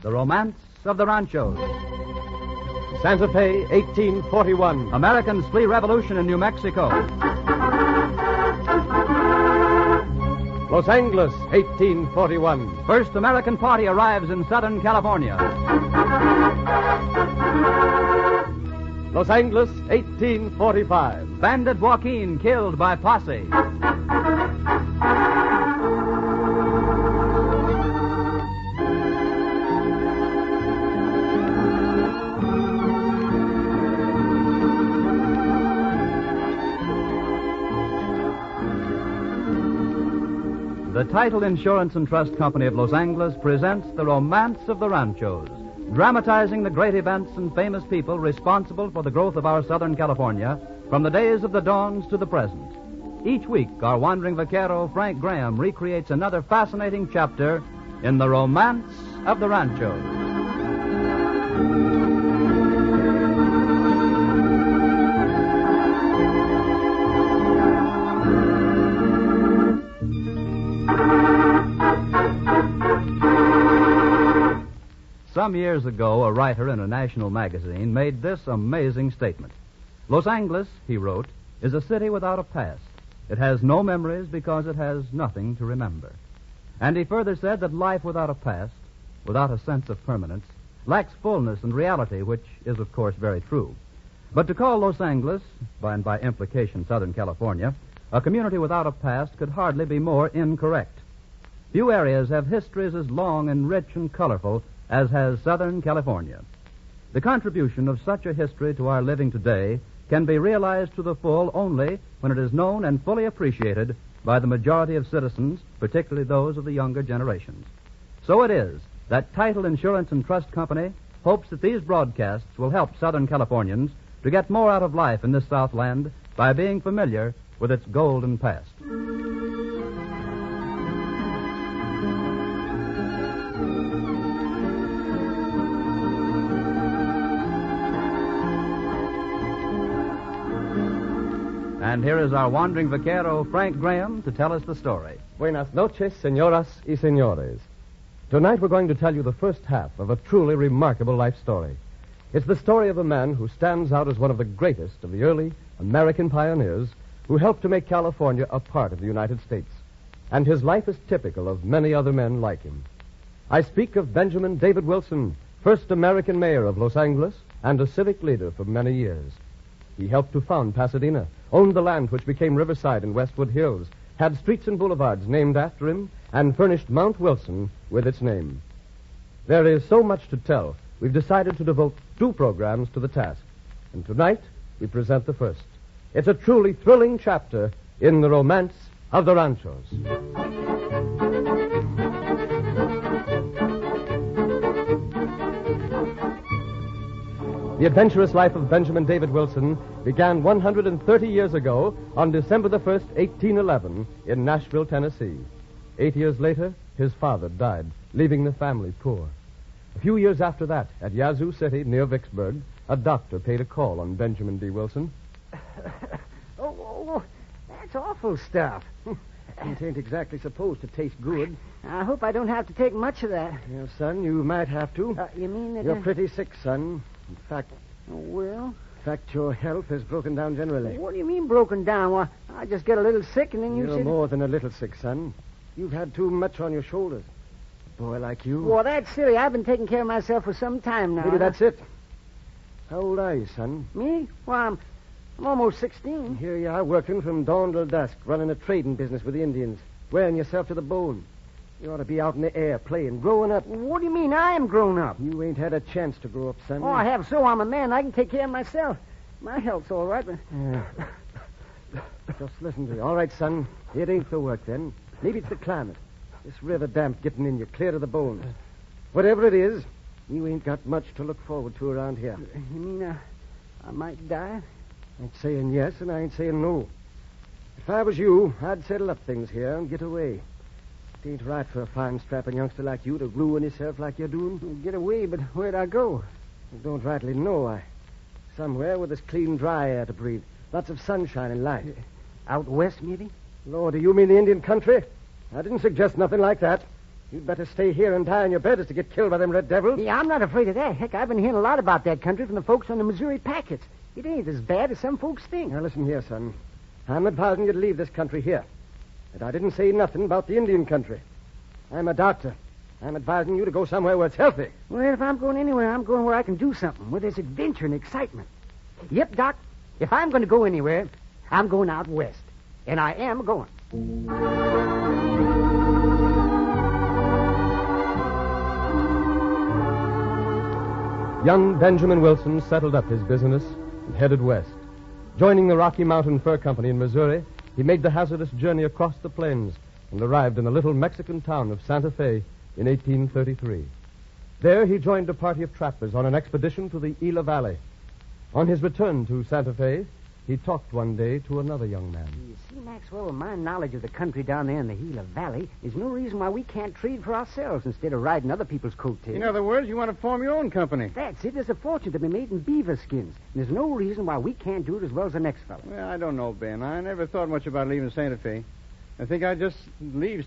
The Romance of the Ranchos. Santa Fe, 1841. Americans flee revolution in New Mexico. Los Angeles, 1841. First American party arrives in Southern California. Los Angeles, 1845. Bandit Joaquin killed by posse. The Title Insurance and Trust Company of Los Angeles presents The Romance of the Ranchos, dramatizing the great events and famous people responsible for the growth of our Southern California from the days of the dawns to the present. Each week, our wandering vaquero, Frank Graham, recreates another fascinating chapter in The Romance of the Ranchos. Some years ago, a writer in a national magazine made this amazing statement. Los Angeles, he wrote, is a city without a past. It has no memories because it has nothing to remember. And he further said that life without a past, without a sense of permanence, lacks fullness and reality, which is, of course, very true. But to call Los Angeles, and by implication Southern California, a community without a past could hardly be more incorrect. Few areas have histories as long and rich and colorful as has Southern California. The contribution of such a history to our living today can be realized to the full only when it is known and fully appreciated by the majority of citizens, particularly those of the younger generations. So it is that Title Insurance and Trust Company hopes that these broadcasts will help Southern Californians to get more out of life in this Southland by being familiar with its golden past. And here is our wandering vaquero, Frank Graham, to tell us the story. Buenas noches, señoras y señores. Tonight we're going to tell you the first half of a truly remarkable life story. It's the story of a man who stands out as one of the greatest of the early American pioneers who helped to make California a part of the United States. And his life is typical of many other men like him. I speak of Benjamin David Wilson, first American mayor of Los Angeles and a civic leader for many years. He helped to found Pasadena, owned the land which became Riverside and Westwood Hills, had streets and boulevards named after him, and furnished Mount Wilson with its name. There is so much to tell, we've decided to devote 2 programs to the task. And tonight, we present the first. It's a truly thrilling chapter in The Romance of the Ranchos. The adventurous life of Benjamin David Wilson began 130 years ago on December the 1st, 1811, in Nashville, Tennessee. 8 years later, his father died, leaving the family poor. A few years after that, at Yazoo City, near Vicksburg, a doctor paid a call on Benjamin D. Wilson. Oh, that's awful stuff. It ain't exactly supposed to taste good. I hope I don't have to take much of that. Yeah, son, you might have to. You mean that... You're pretty sick, son. In fact, your health has broken down generally. What do you mean broken down? Well, I just get a little sick and then you You're said... more than a little sick, son. You've had too much on your shoulders. A boy like you. Well, that's silly. I've been taking care of myself for some time now. Maybe that's it. How old are you, son? Me? Well, I'm almost 16. Here you are, working from dawn till dusk, running a trading business with the Indians, wearing yourself to the bone. You ought to be out in the air, playing, growing up. What do you mean I am grown up? You ain't had a chance to grow up, son. Oh, I have, so I'm a man. I can take care of myself. My health's all right, but... Yeah. Just listen to me. All right, son. It ain't the work, then. Maybe it's the climate. This river damp getting in you, clear to the bones. Whatever it is, you ain't got much to look forward to around here. You mean I might die? I ain't saying yes, and I ain't saying no. If I was you, I'd settle up things here and get away. It ain't right for a fine, strapping youngster like you to ruin yourself like you're doing. Get away, but where'd I go? I don't rightly know. Somewhere with this clean, dry air to breathe. Lots of sunshine and light. Out west, maybe? Lord, do you mean the Indian country? I didn't suggest nothing like that. You'd better stay here and die on your bed as to get killed by them red devils. Yeah, I'm not afraid of that. Heck, I've been hearing a lot about that country from the folks on the Missouri packets. It ain't as bad as some folks think. Now, listen here, son. I'm advising you to leave this country here. And I didn't say nothing about the Indian country. I'm a doctor. I'm advising you to go somewhere where it's healthy. Well, if I'm going anywhere, I'm going where I can do something, where there's adventure and excitement. Yep, Doc, if I'm going to go anywhere, I'm going out west. And I am going. Young Benjamin Wilson settled up his business and headed west. Joining the Rocky Mountain Fur Company in Missouri, he made the hazardous journey across the plains and arrived in the little Mexican town of Santa Fe in 1833. There he joined a party of trappers on an expedition to the Gila Valley. On his return to Santa Fe, he talked one day to another young man. You see, Maxwell, my knowledge of the country down there in the Gila Valley is no reason why we can't trade for ourselves instead of riding other people's coattails. In other words, you want to form your own company. That's it. There's a fortune to be made in beaver skins. And there's no reason why we can't do it as well as the next fellow. Well, I don't know, Ben. I never thought much about leaving Santa Fe. I think I'd just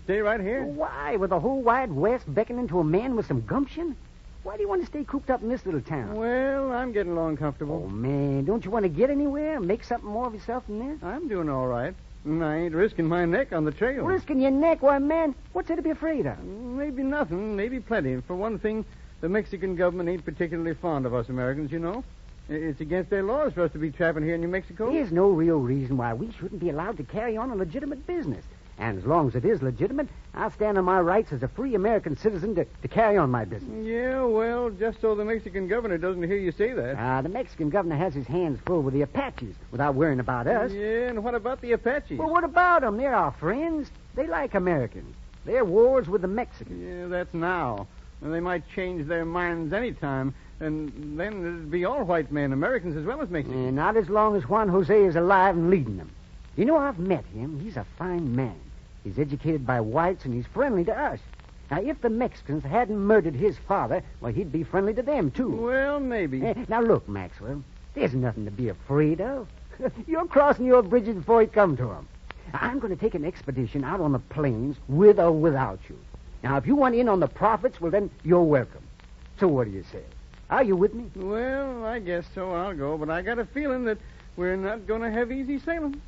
stay right here. Why? With the whole wide West beckoning to a man with some gumption? Why do you want to stay cooped up in this little town? Well, I'm getting along Oh, comfortable. man, don't you want to get anywhere? Make something more of yourself than this? I'm doing all right. And I ain't risking my neck on the trail. Risking your neck? Why, man, what's there to be afraid of? Maybe nothing, maybe plenty. For one thing, the Mexican government ain't particularly fond of us Americans, you know. It's against their laws for us to be trapping here in New Mexico. There's no real reason why we shouldn't be allowed to carry on a legitimate business. And as long as it is legitimate, I'll stand on my rights as a free American citizen to carry on my business. Yeah, well, just so the Mexican governor doesn't hear you say that. The Mexican governor has his hands full with the Apaches without worrying about us. Yeah, and what about the Apaches? Well, what about them? They're our friends. They like Americans. Their wars with the Mexicans. Yeah, that's now. And they might change their minds any time, and then it'd be all white men, Americans as well as Mexicans. Not as long as Juan Jose is alive and leading them. You know, I've met him. He's a fine man. He's educated by whites, and he's friendly to us. Now, if the Mexicans hadn't murdered his father, well, he'd be friendly to them, too. Well, maybe. Now, look, Maxwell, there's nothing to be afraid of. You're crossing your bridges before you come to them. I'm going to take an expedition out on the plains with or without you. Now, if you want in on the profits, well, then you're welcome. So what do you say? Are you with me? Well, I guess so. I'll go, but I got a feeling that we're not going to have easy sailing.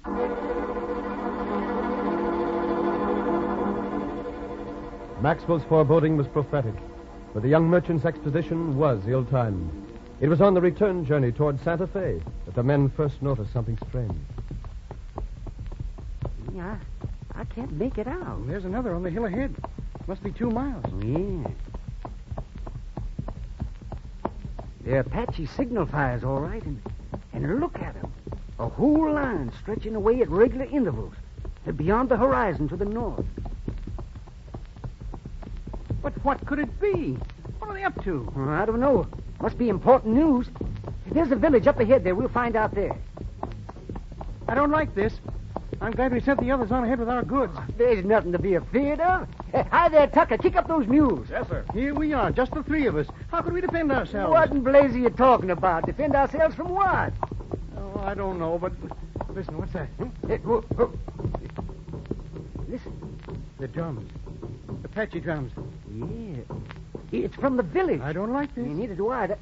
Maxwell's foreboding was prophetic, for the young merchant's expedition was ill-timed. It was on the return journey toward Santa Fe that the men first noticed something strange. Yeah, I can't make it out. There's another on the hill ahead. Must be 2 miles. Yeah. They're Apache signal fires, all right, and look at them. A whole line stretching away at regular intervals. They're beyond the horizon to the north. But what could it be? What are they up to? Well, I don't know. Must be important news. There's a village up ahead there. We'll find out there. I don't like this. I'm glad we sent the others on ahead with our goods. There's nothing to be afraid of. Hi there, Tucker. Kick up those mules. Yes, sir. Here we are, just the 3 of us. How could we defend ourselves? What in blaze are you talking about? Defend ourselves from what? Oh, I don't know, but listen, what's that? Whoa. Listen. The drums. Apache drums. Yeah. It's from the village. I don't like this. Neither do I.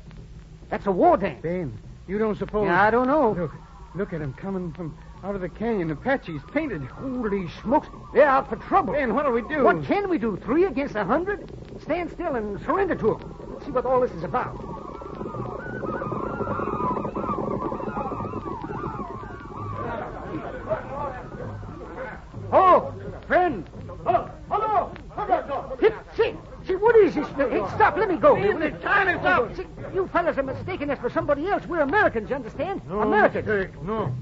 That's a war dance. Ben, you don't suppose... Yeah, I don't know. Look at them coming from out of the canyon. Apaches painted. Holy smokes. They're out for trouble. Ben, what'll we do? What can we do? 3 against 100? Stand still and surrender to them. Let's see what all this is about. Oh, friend. Hello. See, what is this? Hey, stop. Let me go. It's time to stop. See, you fellas are mistaking us for somebody else. We're Americans, you understand? Americans. No.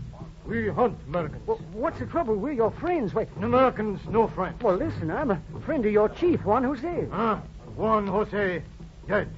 We hunt Americans. Well, what's the trouble? We're your friends. Wait. Americans, no friends. Well, listen, I'm a friend of your chief, Juan Jose. Juan Jose, dead.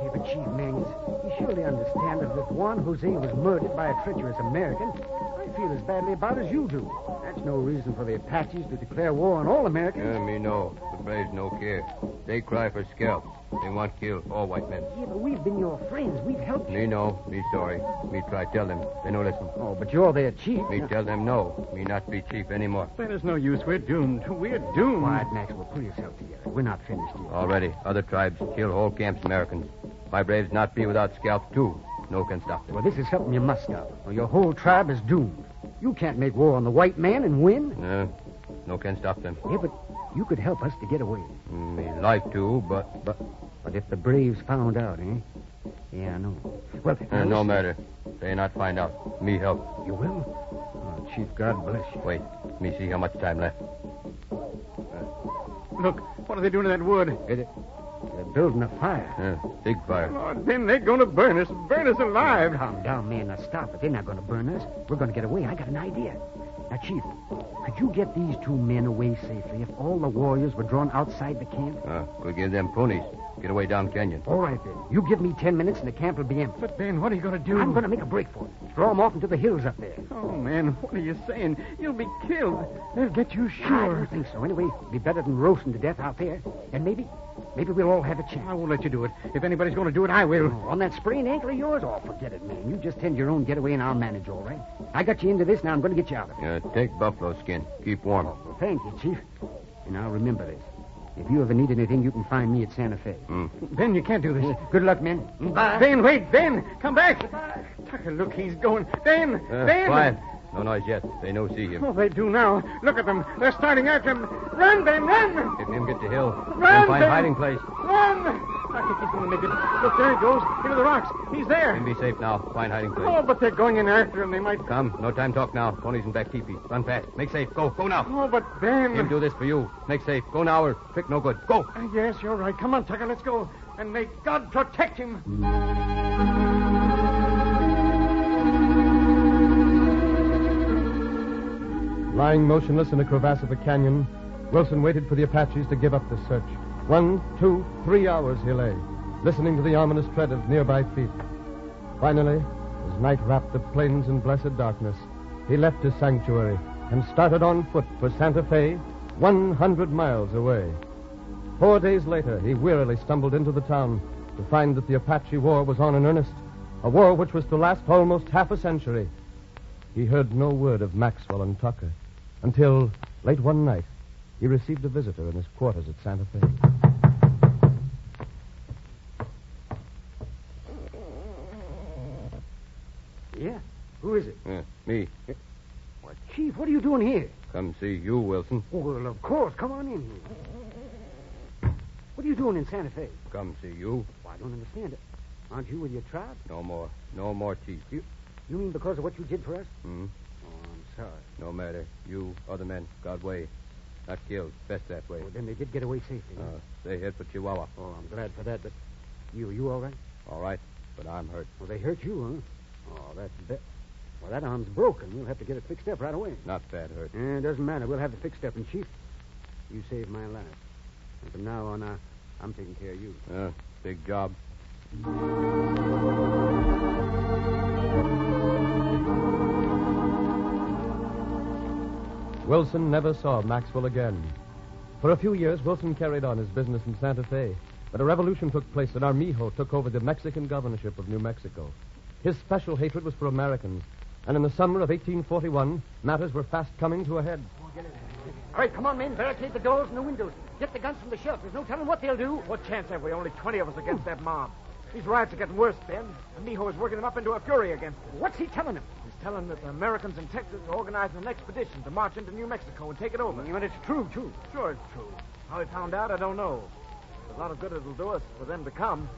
Hey, but Chief, man, you surely understand that But if Juan Jose was murdered by a treacherous American, I feel as badly about it as you do. That's no reason for the Apaches to declare war on all Americans. Me know. The braves no care. They cry for scalps. They want kill all white men. Yeah, but we've been your friends. We've helped you. Me know. Me sorry. Me try tell them. They no listen. Oh, but you're their chief. Me tell them no. Me not be chief anymore. There's no use. We're doomed. We're doomed. Quiet, Maxwell. Pull yourself together. We're not finished yet. Already. Other tribes kill whole camps Americans. My braves not be without scalps, too. No can stop them. Well, this is something you must stop, or your whole tribe is doomed. You can't make war on the white man and win. No can stop them. Yeah, but you could help us to get away. Me like to, but... But if the braves found out, eh? Yeah, I know. Well, no matter. They not find out. Me help. You will? Oh, Chief, God bless you. Wait. Me see how much time left. Look, what are they doing to that wood? They're building a fire. Big fire. Lord, then they're going to burn us alive. Calm down, man. Now stop it. They're not going to burn us. We're going to get away. I got an idea. Now, Chief, could you get these 2 men away safely if all the warriors were drawn outside the camp? We'll give them ponies. Get away down canyon. All right, then. You give me 10 minutes and the camp will be empty. But, Ben, what are you going to do? I'm going to make a break for it. Draw them off into the hills up there. Oh, man, what are you saying? You'll be killed. They'll get you I sure. don't think so. Anyway, it'll be better than roasting to death out there. And maybe we'll all have a chance. I won't let you do it. If anybody's going to do it, I will. Oh, on that sprained ankle of yours? Oh, forget it, man. You just tend your own getaway and I'll manage all right. I got you into this, now I'm going to get you out of it. Take buffalo skin. Keep warm. Oh, well, thank you, Chief. And now remember this. If you ever need anything, you can find me at Santa Fe. Ben, you can't do this. Good luck, men. Bye. Ben, wait. Ben, come back. Tucker, look, he's going. Ben! Ben! Quiet. No noise yet. They no see him. Oh, they do now. Look at them. They're starting after him. Run, Ben, run! If him get to hill, Run, find Ben! hiding place. Run! I think he's going to make it. Look, there he goes. Into the rocks. He's there. Him be safe now. Find hiding place. Oh, but they're going in after him. They might... Come. No time talk now. Ponies in back teepee. Run fast. Make safe. Go. Go now. Oh, but Ben... Him do this for you. Make safe. Go now or trick no good. Go. Yes, you're right. Come on, Tucker. Let's go. And may God protect him. Lying motionless in a crevasse of the canyon, Wilson waited for the Apaches to give up the search. 1, 2, 3 hours he lay, listening to the ominous tread of nearby feet. Finally, as night wrapped the plains in blessed darkness, he left his sanctuary and started on foot for Santa Fe, 100 miles away. 4 days later, he wearily stumbled into the town to find that the Apache War was on in earnest, a war which was to last almost half a century. He heard no word of Maxwell and Tucker until, late one night, he received a visitor in his quarters at Santa Fe. Yeah? Who is it? Me. Well, Chief, what are you doing here? Come see you, Wilson. Oh, well, of course. Come on in here. What are you doing in Santa Fe? Come see you. Well, I don't understand it. Aren't you with your tribe? No more. No more chief. You mean because of what you did for us? Hmm? Oh, I'm sorry. No matter. You, other men, got way. Not killed. Best that way. Well, then they did get away safely. Huh? They head for Chihuahua. Oh, I'm glad for that, but you all right? All right, but I'm hurt. Well, they hurt you, huh? Oh, that's bad. Well, that arm's broken. We'll have to get it fixed up right away. Not bad hurt. It doesn't matter. We'll have it fixed up. And, Chief, you saved my life. And from now on, I'm taking care of you. Big job. Wilson never saw Maxwell again. For a few years, Wilson carried on his business in Santa Fe, but a revolution took place and Armijo took over the Mexican governorship of New Mexico. His special hatred was for Americans, and in the summer of 1841, matters were fast coming to a head. All right, come on, men. Barricade the doors and the windows. Get the guns from the shelf. There's no telling what they'll do. What chance have we? Only 20 of us against that mob. These riots are getting worse, Ben. Armijo is working them up into a fury against us. What's he telling them? He's telling them that the Americans in Texas are organizing an expedition to march into New Mexico and take it over. But it's true, too. Sure, it's true. How he found out, I don't know. There's a lot of good it'll do us for them to come.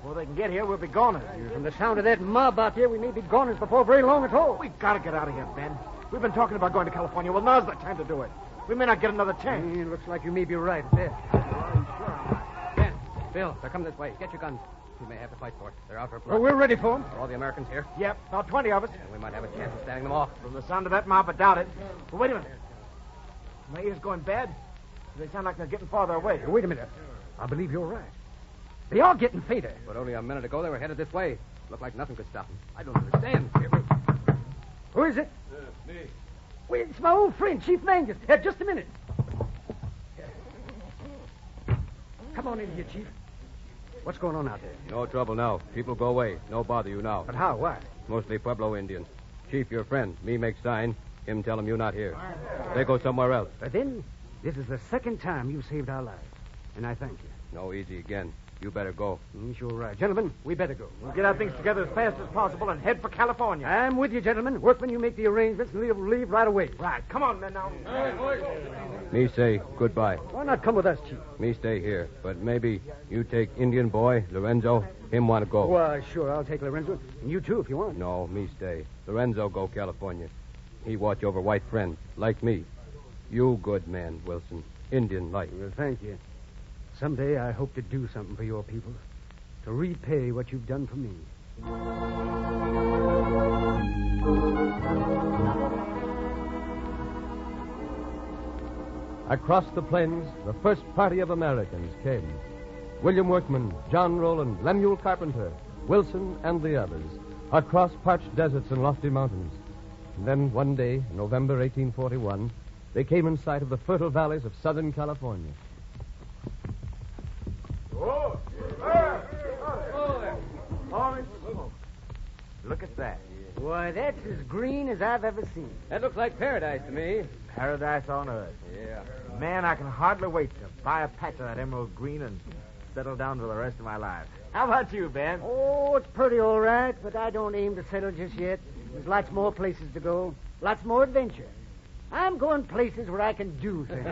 Before they can get here, we'll be goners. From the sound of that mob out there, we may be goners before very long at all. We've got to get out of here, Ben. We've been talking about going to California. Well, now's the time to do it. We may not get another chance. It looks like you may be right there. Ben, Bill, they're coming this way. Get your guns. We may have to fight for it. They're out for a plot. Well, we're ready for them. Are all the Americans here? Yep, about 20 of us. We might have a chance of standing them off. From the sound of that mob, I doubt it. But wait a minute. My ears going bad? They sound like they're getting farther away. Wait a minute. I believe you're right. They are getting fainter. But only a minute ago, they were headed this way. Looked like nothing could stop him. I don't understand. Who is it? Me. Wait, it's my old friend, Chief Mangus. Just a minute. Come on in here, Chief. What's going on out there? No trouble now. People go away. No bother you now. But how? Why? Mostly Pueblo Indians. Chief, your friend. Me make sign. Him tell him you not here. They go somewhere else. But then, this is the second time you've saved our lives. And I thank you. No, easy again. You better go. Sure right. Gentlemen, we better go. We'll get our things together as fast as possible and head for California. I'm with you, gentlemen. Workmen, you make the arrangements and we'll leave right away. Right. Come on, men, now. Me say goodbye. Why not come with us, Chief? Me stay here. But maybe you take Indian boy, Lorenzo. Him want to go. Why, sure, I'll take Lorenzo. And you too, if you want. No, me stay. Lorenzo go California. He watch over white friend, like me. You good man, Wilson. Indian like. Well, thank you. Someday I hope to do something for your people. To repay what you've done for me. Across the plains, the first party of Americans came. William Workman, John Rowland, Lemuel Carpenter, Wilson, and the others. Across parched deserts and lofty mountains. And then one day, in November 1841, they came in sight of the fertile valleys of Southern California. Look at that. Why, that's as green as I've ever seen. That looks like paradise to me. Paradise on earth. Yeah. Man, I can hardly wait to buy a patch of that emerald green and settle down for the rest of my life. How about you, Ben? Oh, it's pretty all right, but I don't aim to settle just yet. There's lots more places to go. Lots more adventure. I'm going places where I can do things.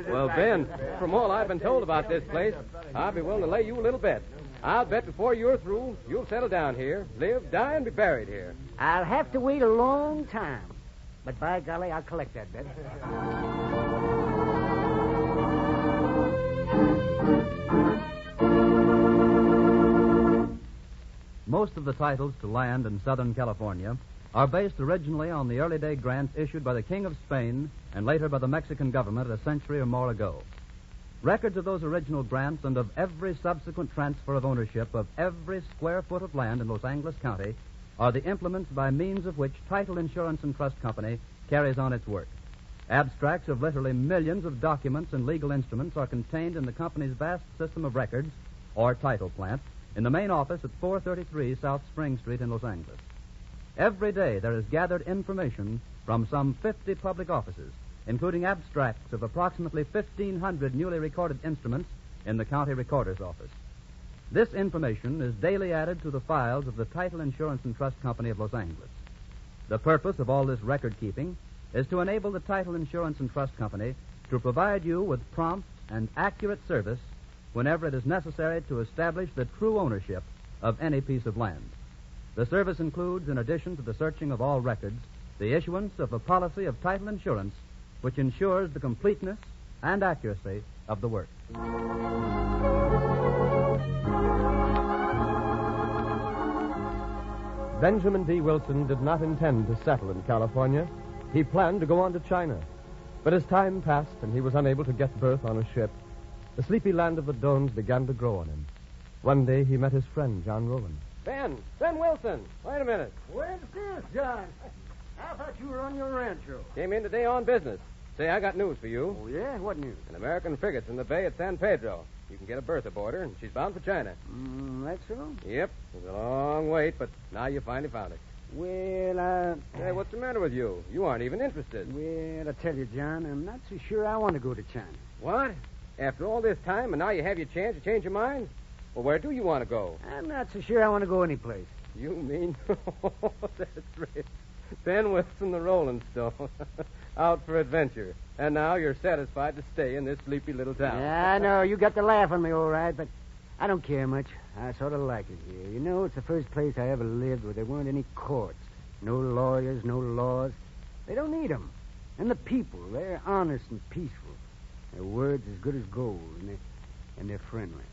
Well, Ben, from all I've been told about this place, I'll be willing to lay you a little bet. I'll bet before you're through, you'll settle down here, live, die, and be buried here. I'll have to wait a long time. But by golly, I'll collect that bet. Most of the titles to land in Southern California are based originally on the early day grants issued by the King of Spain and later by the Mexican government a century or more ago. Records of those original grants and of every subsequent transfer of ownership of every square foot of land in Los Angeles County are the implements by means of which Title Insurance and Trust Company carries on its work. Abstracts of literally millions of documents and legal instruments are contained in the company's vast system of records, or title plant, in the main office at 433 South Spring Street in Los Angeles. Every day there is gathered information from some 50 public offices, including abstracts of approximately 1,500 newly recorded instruments in the county recorder's office. This information is daily added to the files of the Title Insurance and Trust Company of Los Angeles. The purpose of all this record keeping is to enable the Title Insurance and Trust Company to provide you with prompt and accurate service whenever it is necessary to establish the true ownership of any piece of land. The service includes, in addition to the searching of all records, the issuance of a policy of title insurance which ensures the completeness and accuracy of the work. Benjamin D. Wilson did not intend to settle in California. He planned to go on to China. But as time passed and he was unable to get berth on a ship, the sleepy land of the Dones began to grow on him. One day he met his friend, John Rowland. Ben Wilson, wait a minute. Where's this, John? I thought you were on your rancho. Came in today on business. Say, I got news for you. Oh, yeah? What news? An American frigate's in the bay at San Pedro. You can get a berth aboard her, and she's bound for China. That's so? Yep. It was a long wait, but now you finally found it. Well, Hey, what's the matter with you? You aren't even interested. Well, I tell you, John, I'm not so sure I want to go to China. What? After all this time, and now you have your chance to change your mind? Well, where do you want to go? I'm not so sure I want to go anyplace. You mean... That's right. Ben Wilson, the Rolling Stone. Out for adventure. And now you're satisfied to stay in this sleepy little town. Yeah, I know. You got the laugh on me, all right, but I don't care much. I sort of like it here. You know, it's the first place I ever lived where there weren't any courts. No lawyers, no laws. They don't need 'em. And the people, they're honest and peaceful. Their word's as good as gold, and they're friendly.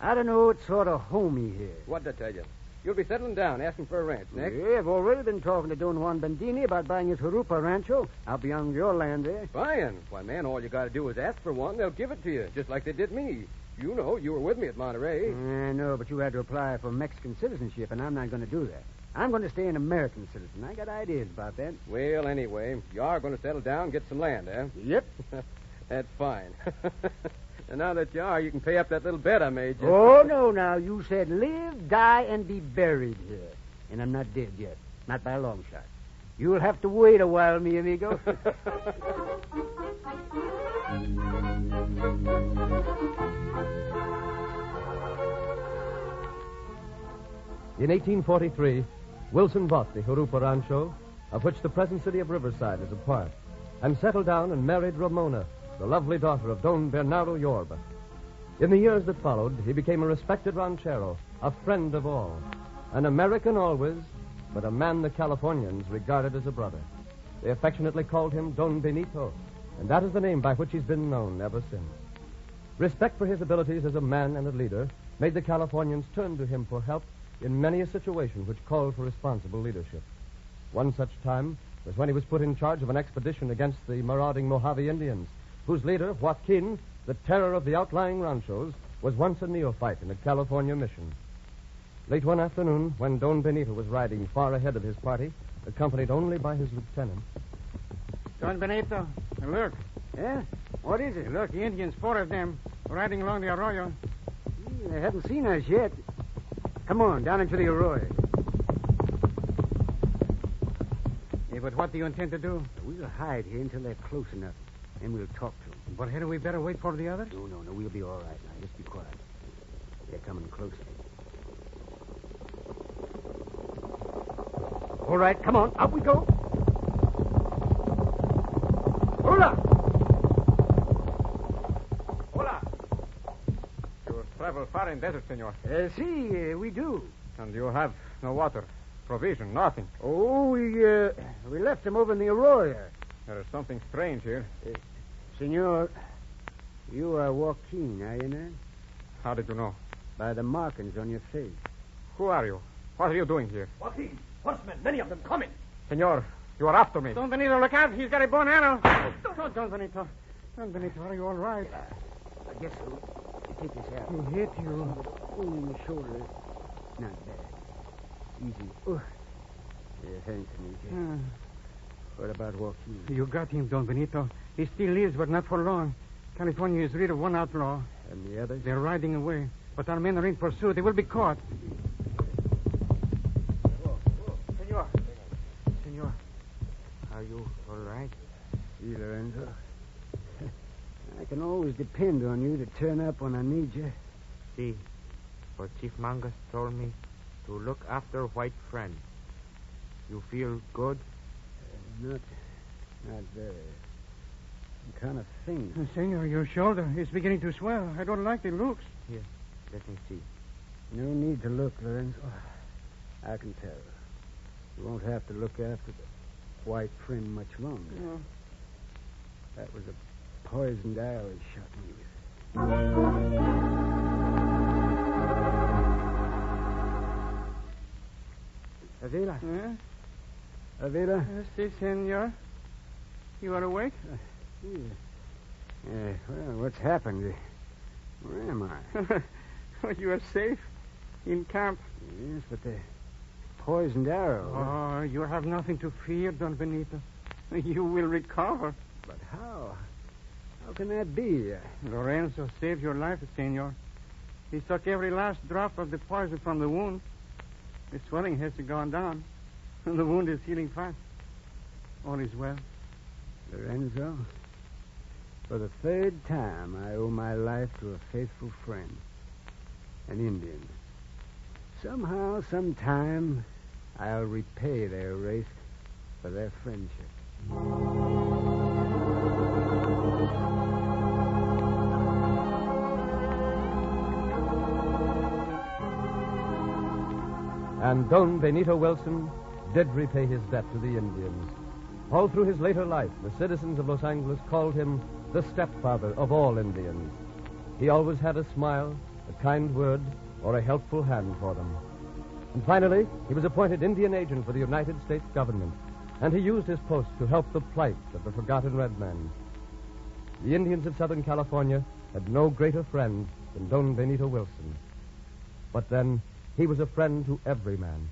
I don't know, it's sort of homey here. What'd I tell you? You'll be settling down, asking for a ranch next. Yeah, I've already been talking to Don Juan Bendini about buying his Jurupa Rancho out beyond your land there. Buying? Why, man, all you got to do is ask for one. They'll give it to you, just like they did me. You know, you were with me at Monterey. I know, but you had to apply for Mexican citizenship, and I'm not going to do that. I'm going to stay an American citizen. I got ideas about that. Well, anyway, you are going to settle down and get some land, eh? Yep. That's fine. And now that you are, you can pay up that little bet I made you. Oh, no, now. You said live, die, and be buried here. And I'm not dead yet. Not by a long shot. You'll have to wait a while, mi amigo. In 1843, Wilson bought the Jurupa Rancho, of which the present city of Riverside is a part, and settled down and married Ramona, the lovely daughter of Don Bernardo Yorba. In the years that followed, he became a respected ranchero, a friend of all, an American always, but a man the Californians regarded as a brother. They affectionately called him Don Benito, and that is the name by which he's been known ever since. Respect for his abilities as a man and a leader made the Californians turn to him for help in many a situation which called for responsible leadership. One such time was when he was put in charge of an expedition against the marauding Mojave Indians, whose leader, Joaquin, the terror of the outlying ranchos, was once a neophyte in a California mission. Late one afternoon, when Don Benito was riding far ahead of his party, accompanied only by his lieutenant. Don Benito, look. Yeah? What is it? Look, the Indians, 4 of them, riding along the arroyo. They haven't seen us yet. Come on, down into the arroyo. Hey, but what do you intend to do? We'll hide here until they're close enough. Then we'll talk to them. But hadn't we better wait for the others? No, we'll be all right now. Just be quiet. They're coming closer. All right, come on. Up we go. Hola! Hola. You travel far in desert, senor. We do. And you have no water, provision, nothing. Oh, we left them over in the arroyo. There is something strange here. Senor, you are Joaquin, are you not? How did you know? By the markings on your face. Who are you? What are you doing here? Joaquin, horsemen, many of them coming. Senor, you are after me. Don Benito, look out. He's got a bow and arrow. Oh, Don Benito. Don Benito, are you all right? I guess so. Take this out. He hit you. Only in the shoulder. Not bad. Easy. Oh. Yeah, thanks, Anita. What about Joaquin? You got him, Don Benito. He still lives, but not for long. California is rid of one outlaw. And the others? They're riding away. But our men are in pursuit. They will be caught. Senor, are you all right? See, Lorenzo, I can always depend on you to turn up when I need you. See, for Chief Mangas told me to look after white friend. You feel good? Not very. Some kind of thing. Senor, your shoulder is beginning to swell. I don't like the looks. Here, let me see. No need to look, Lorenzo. I can tell. You won't have to look after the white friend much longer. No. That was a poisoned arrow he shot me with. Avila. Huh? Avila? Si, senor. You are awake? Well, what's happened? Where am I? You are safe in camp. Yes, but the poisoned arrow. Oh, you have nothing to fear, Don Benito. You will recover. But how? How can that be? Lorenzo saved your life, senor. He took every last drop of the poison from the wound. The swelling has gone down, and the wound is healing fast. All is well. Lorenzo, for the 3rd time, I owe my life to a faithful friend, an Indian. Somehow, sometime, I'll repay their race for their friendship. And Don Benito Wilson did repay his debt to the Indians. All through his later life, the citizens of Los Angeles called him the stepfather of all Indians. He always had a smile, a kind word, or a helpful hand for them. And finally, he was appointed Indian agent for the United States government, and he used his post to help the plight of the forgotten red men. The Indians of Southern California had no greater friend than Don Benito Wilson. But then, he was a friend to every man.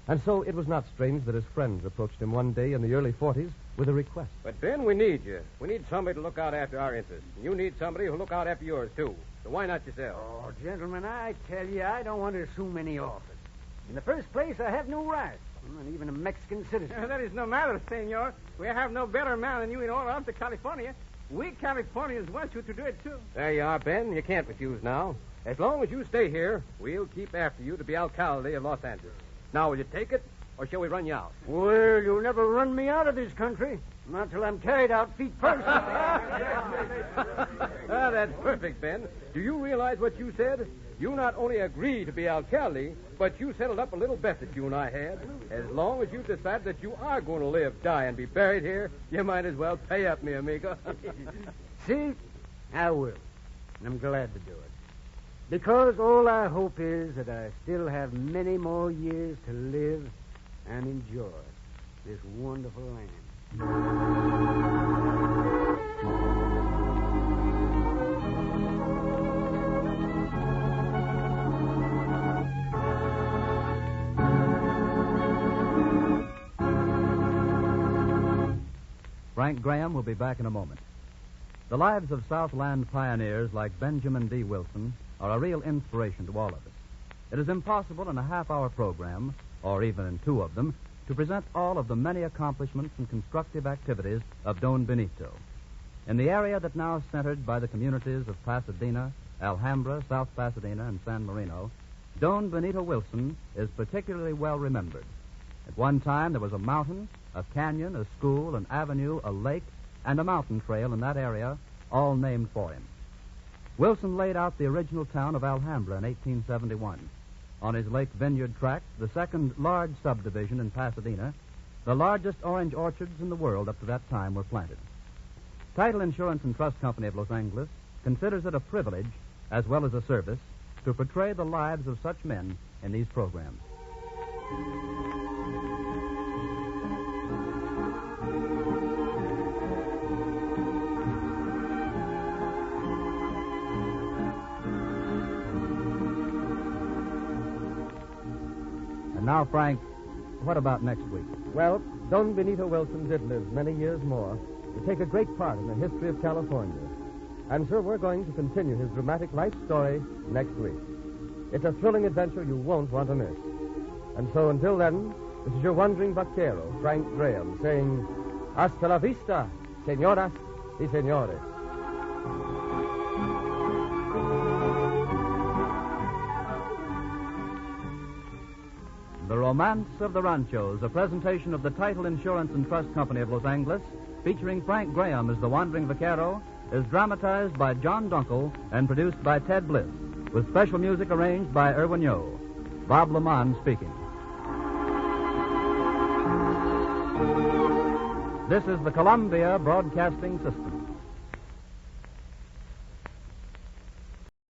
And so it was not strange that his friends approached him one day in the early 40s with a request. But, Ben, we need you. We need somebody to look out after our interests. And you need somebody who'll look out after yours, too. So why not yourself? Oh, gentlemen, I tell you, I don't want to assume any office. In the first place, I have no rights. I'm not even a Mexican citizen. That is no matter, senor. We have no better man than you in all of California. We Californians want you to do it, too. There you are, Ben. You can't refuse now. As long as you stay here, we'll keep after you to be alcalde of Los Angeles. Now, will you take it, or shall we run you out? Well, you'll never run me out of this country. Not till I'm carried out feet first. That's perfect, Ben. Do you realize what you said? You not only agree to be alcalde, but you settled up a little bet that you and I had. As long as you decide that you are going to live, die, and be buried here, you might as well pay up, mi amigo. See? I will. And I'm glad to do it. Because all I hope is that I still have many more years to live and enjoy this wonderful land. Frank Graham will be back in a moment. The lives of Southland pioneers like Benjamin D. Wilson are a real inspiration to all of us. It is impossible in a half-hour program, or even in two of them, to present all of the many accomplishments and constructive activities of Don Benito. In the area that now is centered by the communities of Pasadena, Alhambra, South Pasadena, and San Marino, Don Benito Wilson is particularly well remembered. At one time, there was a mountain, a canyon, a school, an avenue, a lake, and a mountain trail in that area, all named for him. Wilson laid out the original town of Alhambra in 1871. On his Lake Vineyard tract, the second large subdivision in Pasadena, the largest orange orchards in the world up to that time were planted. Title Insurance and Trust Company of Los Angeles considers it a privilege, as well as a service, to portray the lives of such men in these programs. Now, Frank, what about next week? Well, Don Benito Wilson did live many years more to take a great part in the history of California. And, sir, we're going to continue his dramatic life story next week. It's a thrilling adventure you won't want to miss. And so, until then, this is your wandering vaquero, Frank Graham, saying, hasta la vista, señoras y señores. The Romance of the Ranchos, a presentation of the Title Insurance and Trust Company of Los Angeles, featuring Frank Graham as the wandering vaquero, is dramatized by John Dunkel and produced by Ted Bliss, with special music arranged by Irwin Yo. Bob Lamont speaking. This is the Columbia Broadcasting System.